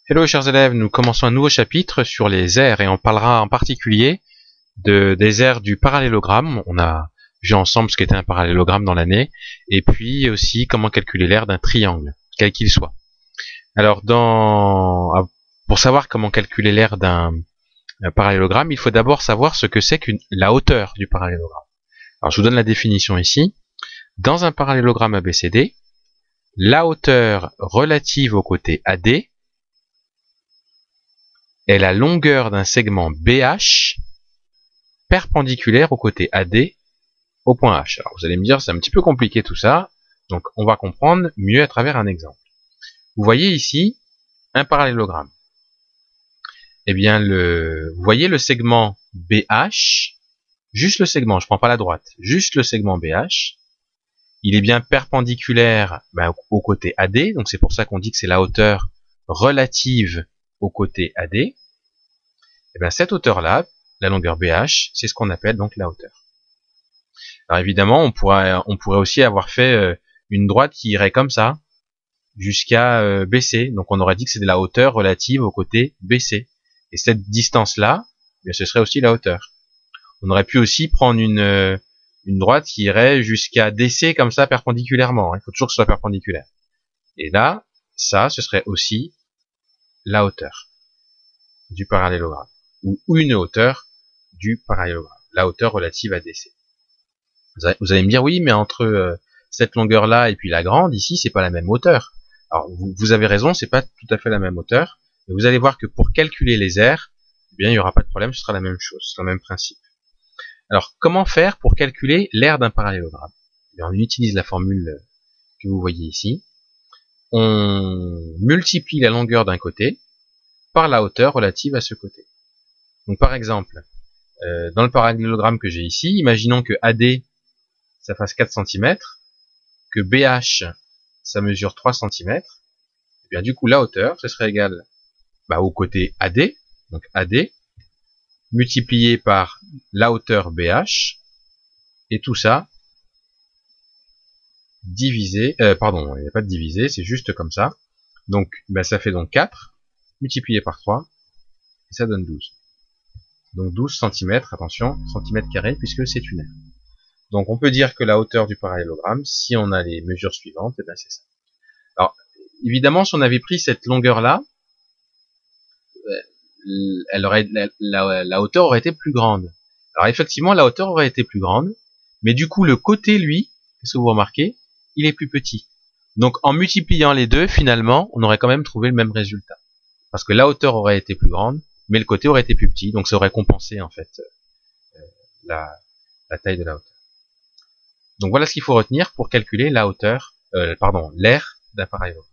Hello chers élèves, nous commençons un nouveau chapitre sur les aires et on parlera en particulier des aires du parallélogramme. On a vu ensemble ce qu'était un parallélogramme dans l'année et puis aussi comment calculer l'aire d'un triangle, quel qu'il soit. Alors pour savoir comment calculer l'aire d'un parallélogramme, il faut d'abord savoir ce que c'est que la hauteur du parallélogramme. Alors je vous donne la définition ici. Dans un parallélogramme ABCD, la hauteur relative au côté AD est la longueur d'un segment BH perpendiculaire au côté AD au point H. Alors vous allez me dire, c'est un petit peu compliqué tout ça, donc on va comprendre mieux à travers un exemple. Vous voyez ici un parallélogramme. Eh bien, vous voyez le segment BH, juste le segment, je ne prends pas la droite, juste le segment BH, il est bien perpendiculaire au côté AD, donc c'est pour ça qu'on dit que c'est la hauteur relative au côté AD. Et bien cette hauteur-là, la longueur BH, c'est ce qu'on appelle donc la hauteur. Alors évidemment, on pourrait aussi avoir fait une droite qui irait comme ça, jusqu'à BC. Donc on aurait dit que c'est de la hauteur relative au côté BC. Et cette distance-là, ce serait aussi la hauteur. On aurait pu aussi prendre une droite qui irait jusqu'à DC comme ça perpendiculairement. Il faut toujours que ce soit perpendiculaire. Et là, ça, ce serait aussi la hauteur du parallélogramme. Ou une hauteur du parallélogramme. La hauteur relative à DC. Vous allez me dire, oui, mais entre cette longueur-là et puis la grande, ici, c'est pas la même hauteur. Alors, vous avez raison, c'est pas tout à fait la même hauteur. Mais vous allez voir que pour calculer les aires, eh bien, il n'y aura pas de problème, ce sera la même chose, ce sera le même principe. Alors, comment faire pour calculer l'aire d'un parallélogramme? Eh bien, on utilise la formule que vous voyez ici. On multiplie la longueur d'un côté par la hauteur relative à ce côté. Donc, par exemple, dans le parallélogramme que j'ai ici, imaginons que AD, ça fasse 4 cm, que BH, ça mesure 3 cm, et bien du coup la hauteur, ce serait égal au côté AD, donc AD, multiplié par la hauteur BH, et tout ça divisé, pardon, il n'y a pas de divisé, c'est juste comme ça, donc ça fait donc 4, multiplié par 3, et ça donne 12. Donc 12 cm, attention, centimètres carrés, puisque c'est une aire. Donc on peut dire que la hauteur du parallélogramme, si on a les mesures suivantes, et c'est ça. Alors évidemment, si on avait pris cette longueur-là, la hauteur aurait été plus grande. Alors effectivement, la hauteur aurait été plus grande, mais du coup le côté, lui, qu'est-ce que vous remarquez, il est plus petit. Donc en multipliant les deux, finalement, on aurait quand même trouvé le même résultat. Parce que la hauteur aurait été plus grande, mais le côté aurait été plus petit, donc ça aurait compensé en fait la taille de la hauteur. Donc voilà ce qu'il faut retenir pour calculer la hauteur, l'aire d'un parallélogramme.